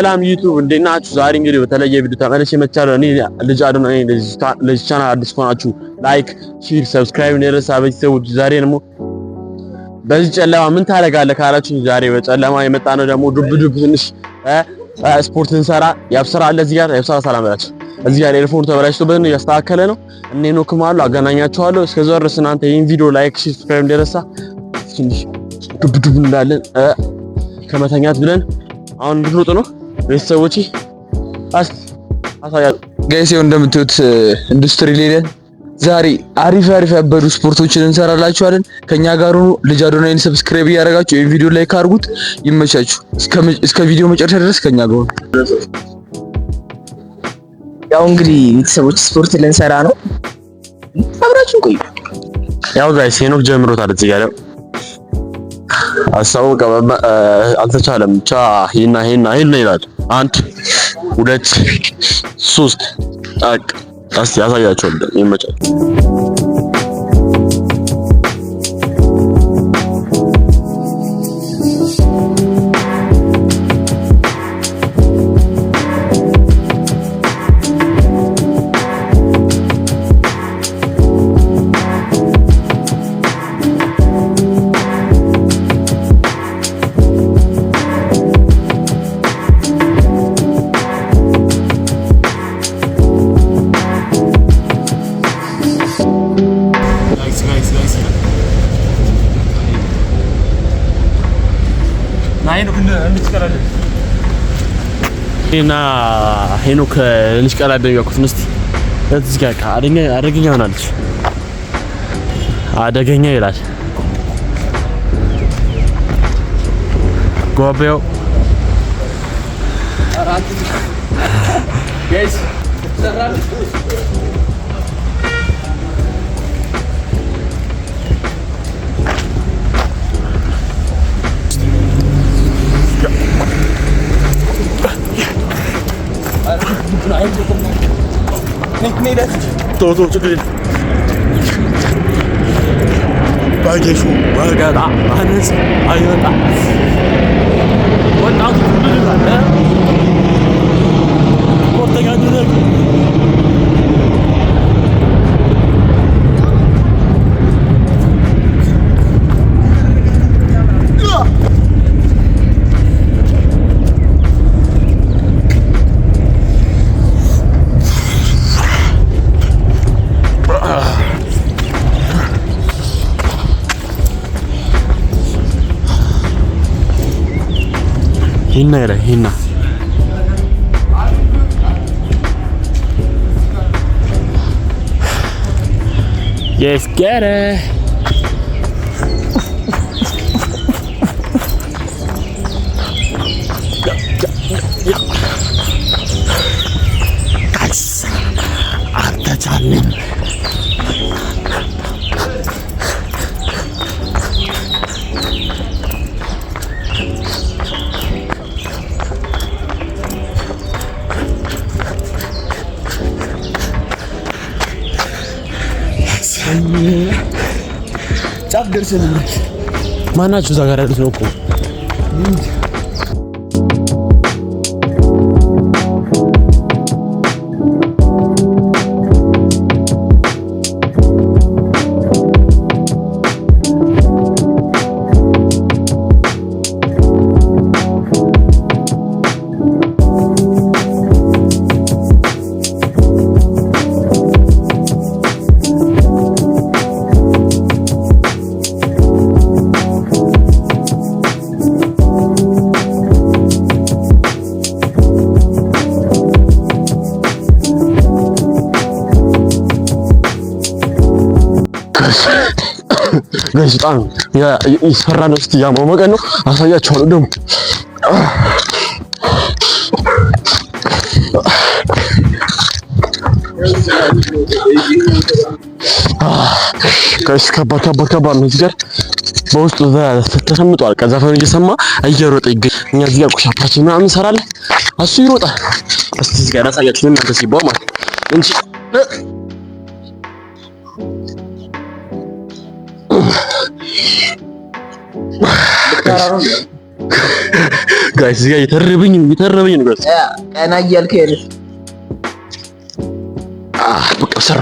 ሰላም ዩቲዩብ እንዴት ናችሁ? ዛሬ እንግዲህ በተለየ ቪዲዮ ተመልሼ መጥቻለሁ። እኔ ልጅ አዶና ነኝ። ለዚህ ቻናል አዲስ ከሆናችሁ ላይክ፣ ሼር፣ ሰብስክራይብ እንደረሳ ቤተሰቦች። ዛሬ ደግሞ በዚህ ጨለማ ምን ታደርጋለህ ካላችሁ ዛሬ በጨለማ የመጣ ነው ደግሞ ዱብ ትንሽ ስፖርት እንሰራ ያብስራል። እዚህ ጋር ያብስራ ሰላም ብላችሁ እዚህ ጋር ኤርፎን ተበላሽቶብን እያስተካከለ ነው። እኔ ነው ከማሉ አገናኛችኋለሁ። እስከዛው ድረስ እናንተ ይሄን ቪዲዮ ላይክ፣ ሼር፣ ሰብስክራይብ እንደረሳ ትንሽ ዱብ ከመተኛት ብለን አሁን እንድንወጥ ነው ቤተሰቦቼ። አሳያ ጋይስ ይኸው እንደምታዩት ኢንዱስትሪ ሌለን ዛሬ አሪፍ ያበዱ ስፖርቶችን እንሰራላችኋለን። ከኛ ጋር ሆኖ ልጅ አዶናይን ሰብስክራይብ እያደረጋችሁ ይሄን ቪዲዮ ላይክ አድርጉት። ይመቻችሁ። እስከ ቪዲዮ መጨረሻ ድረስ ከኛ ጋር ሆኖ ያው እንግዲህ ቤተሰቦች ስፖርት ልንሰራ ነው። አብራችሁ ቆዩ። ያው ጋይስ ሄኖክ ጀምሮታል እዚህ ጋር አሳውቀ አልተቻለም። ብቻ ሄና ይላል። 1 2 3 እስቲ ያሳያቸው ይመቻል። እና ሄኖክ ልጅ ቀላል ያልኩት ነው። እስቲ እዚህ ጋር አደገኛ ሆናለች። አደገኛ ይላል ጎቤው ጋይስ ሰራል ቶሎ ችግር ባጌሹ ወገዳ ማነስ አይወጣ ወጣቱ ሁሉ አለ ወጣጋ ድረግ Hina. Yes, get it. Guys, ada jalan. ጫፍ ደርሰን ማናችሁ እዛ ጋር ያሉት ነው እኮ ጋይስ በጣም ይሰራ ነው። እስቲ ያሞቀ ነው አሳያችኋለሁ። ደግሞ ጋይስ ከባድ ነው። እዚህ ጋር በውስጡ ተሰምጧል። ዘፈን እየሰማ እየሮጠ ይገኛል። እኛ እዚህ ጋር ቁሻፓችን ምናምን እንሰራለን፣ እሱ ይሮጣል። እስቲ እዚህ ጋር አሳያችሁ እናንተ ሲባው ማለት እንጂ ጋይስ እዚህ ጋር የተረበኝ ነው ጋይስ። ቀና እያልክ አይደል? በቃ ሰራ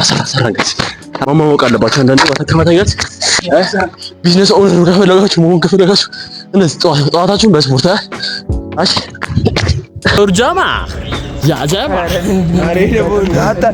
ጋይስ። ማማወቅ አለባችሁ አንዳንዴ ማተከማታያት ቢዝነስ ኦነር ከፈለጋችሁ መሆን ከፈለጋችሁ እንደዚህ ጠዋታችሁን በስፖርት እሺ ኡርጃማ ያጀማ አሬ ደቦ አታ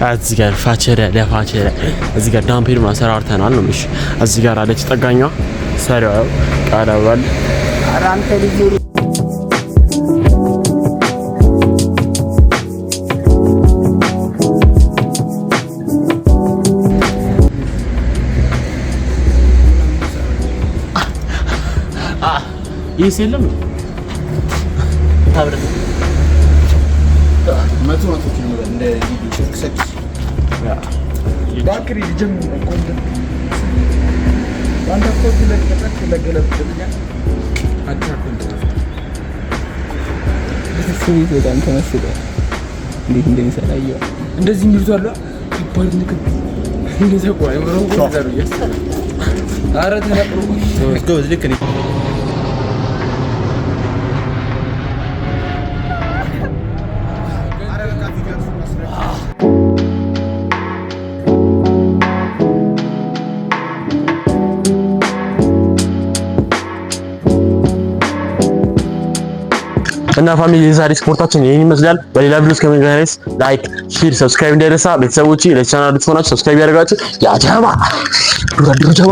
እዚህ ጋር ፋቸረ እዚህ ጋር ዳምፔር ማሰራርተናል ነው። እሺ እዚህ ጋር አለች ጠጋኛ ሰሪው ቃላዋል አራንተ ልጅ ይሄም ታብረ መቶ ኪሎ እንደ ሰክሰክስ ባክሪ ጅም ኮንደ አንተ ኮት ለገለብጥልኛ አታኮንደ እሱን በጣም ተመስለ እንዴት እንደሚሰራየው እንደዚህ የሚሉት አለ ይባል ንክብ እንደዛ ቆይ ምሮ ቆዛሩ ያስ አረ ተነቅሩ ጎዝ ልክ ነኝ እና ፋሚሊ የዛሬ ስፖርታችን ይሄን ይመስላል። በሌላ ቪዲዮ እስከምንገናኝ ላይክ፣ ሼር፣ ሰብስክራይብ እንዳይረሳ። ቤተሰቦቼ ለቻናሉ ሆናችሁ ሰብስክራይብ ያደርጋችሁ። ያ ጀማ ዱራ ጀማ